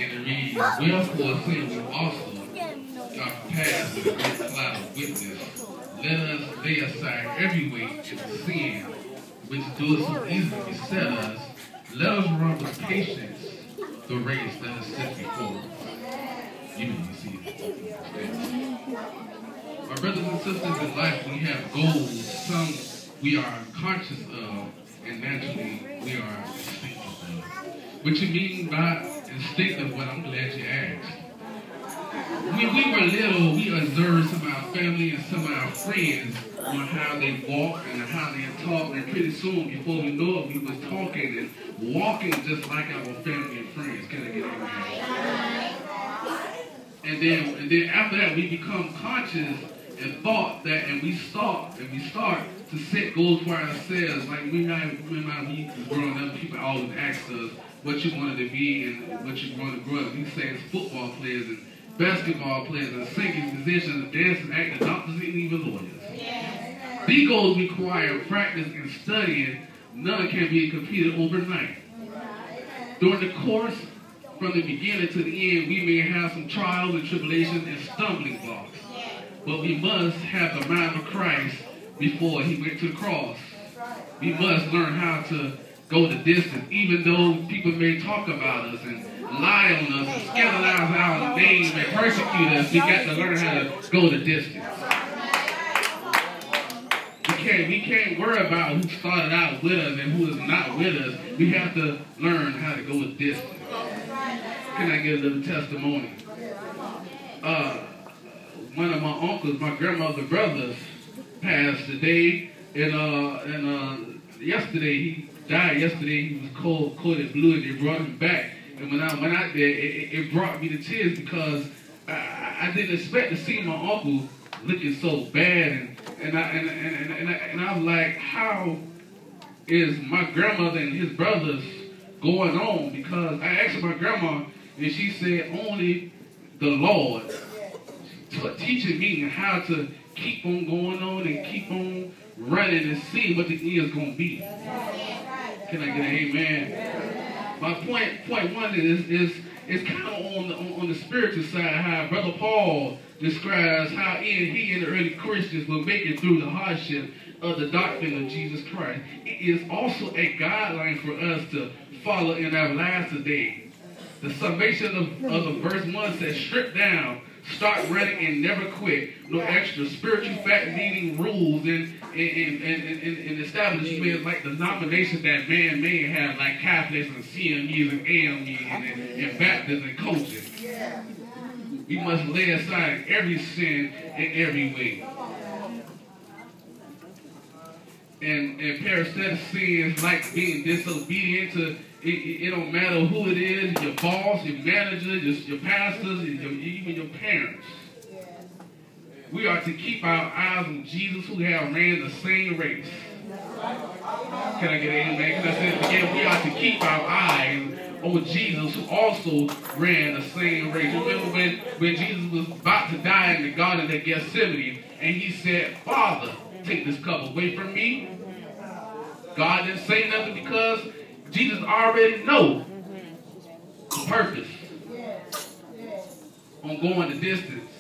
And it reads, wherefore saying we also are passed with a great cloud of witness, let us lay aside every weight and the sin which doeth so easily beset us. Let us run with patience the race that is set before us. You know, you see it. My brothers and sisters in life, we have goals. Some we are conscious of, and naturally we are instinctive of. What you mean by instinctive? Well, I'm glad you asked. When we were little, we observed some of our family and some of our friends on how they walk and how they talk, and pretty soon, before we know it, we was talking and walking just like our family and friends. Can I get amen? And then after that, we become conscious and thought that, and we start to set goals for ourselves. Like when we was growing up, people always asked us what you wanted to be and what you wanted to grow up. We say it's football players and basketball players and singers, musicians, dancers, actors, doctors, and even lawyers. Yes. These goals require practice and studying. None can be completed overnight. During the course, from the beginning to the end, we may have some trials and tribulations and stumbling blocks. But we must have the mind of Christ before he went to the cross. We must learn how to go the distance, even though people may talk about us and lie on us and scandalize our name and persecute us. We got to learn how to go the distance. We can't worry about who started out with us and who is not with us. We have to learn how to go the distance. Can I get a little testimony? One of my uncles, my grandmother's brothers, passed today, and yesterday he died. Yesterday he was coated blue, and they brought him back. And when I went out there, it brought me to tears because I didn't expect to see my uncle looking so bad, and I was like, how is my grandmother and his brothers going on? Because I asked my grandma, and she said only the Lord teaching me how to keep on going on and keep on running and see what the end is going to be. Can I get an amen? My point one is kind of on the spiritual side, how Brother Paul describes how he and the early Christians were making through the hardship of the doctrine of Jesus Christ. It is also a guideline for us to follow in our lives today. The summation of the verse 1 says, strip down, start running, and never quit. No extra spiritual fact-meeting rules and establishments like denominations that man may have, like Catholics and CMEs and AMEs and Baptists and coaches. We must lay aside every sin and every way. And parasitic sins like being disobedient to, it don't matter who it is, your boss, your manager, your pastors, even your parents. We are to keep our eyes on Jesus, who have ran the same race. Can I get an amen? Can I say it again? We are to keep our eyes on Jesus, who also ran the same race. Remember when Jesus was about to die in the Garden of Gethsemane, and he said, Father, take this cup away from me. God didn't say nothing because Jesus already knows the purpose on going the distance.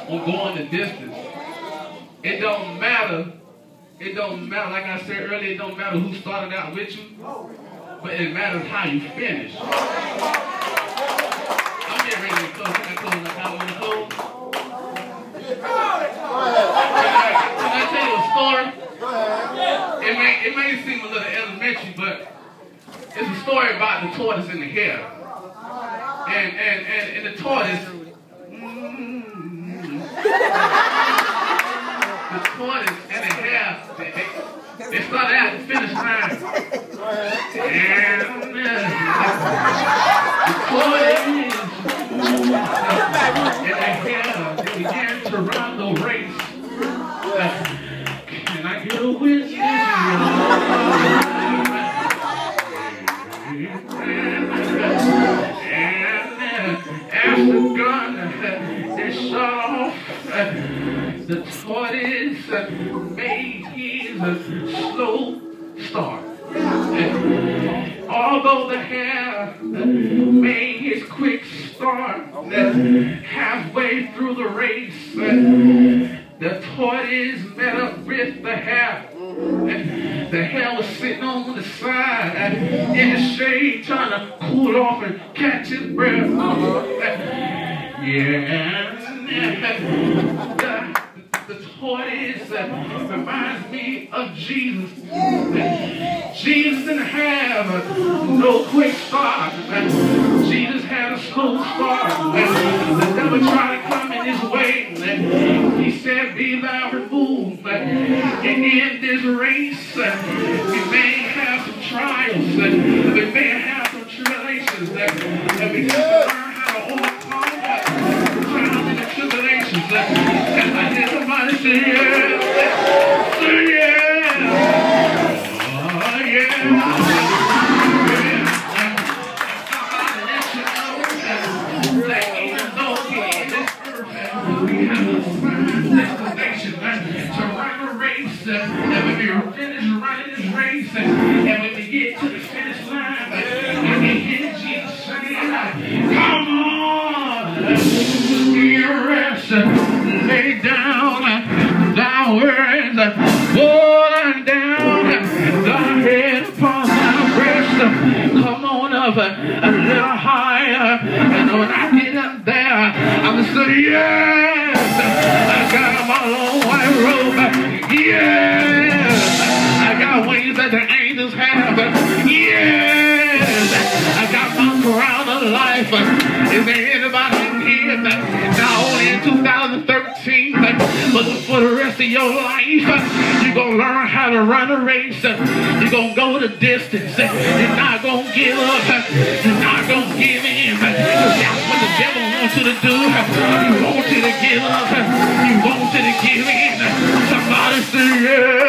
On going the distance. It don't matter. It don't matter. Like I said earlier, it don't matter who started out with you, but it matters how you finish. I'm getting ready to close. Can I close like I want to close? Can I tell you a story? It may seem a little elementary, but it's a story about the tortoise and the hare. And the tortoise, and the hare, they started out the finish line. And the tortoise and the hare, they began to run the race. Can I get a witness? After gun is shot off, the tortoise made his slow start. Although the have made his quick start. Halfway through the race, the tortoise met up with the hare. The hare was sitting on the side in the shade, trying to cool off and catch his breath. The tortoise reminds me of Jesus. Jesus didn't have no quick start. Jesus had a slow start. The devil tried to come in his way. He said, be thou removed. And in this race, we may have some trials. We may have some tribulations. And we just learn how to overcome trials and tribulations. And I hear somebody say, yeah. Say, yeah. Oh, yeah. And when we finish running this race, and when we get to the finish line, and we hear Jesus saying, come on, you rest, lay down thy words, fall down thy head upon thy breast, come on up a little higher, and when I get up there, I'm going to say, yes, I got my long white robe. Yes, I got wings that the angels have. Yes, I got my crown of life. Is there anybody in here that not only in 2013, but for the rest of your life, you're going to learn how to run a race. You're going to go the distance. You're not going to give up. You're not going to give in. That's what the devil wants you to do. He wants you to give up. He wants you to give in. Somebody say, yeah.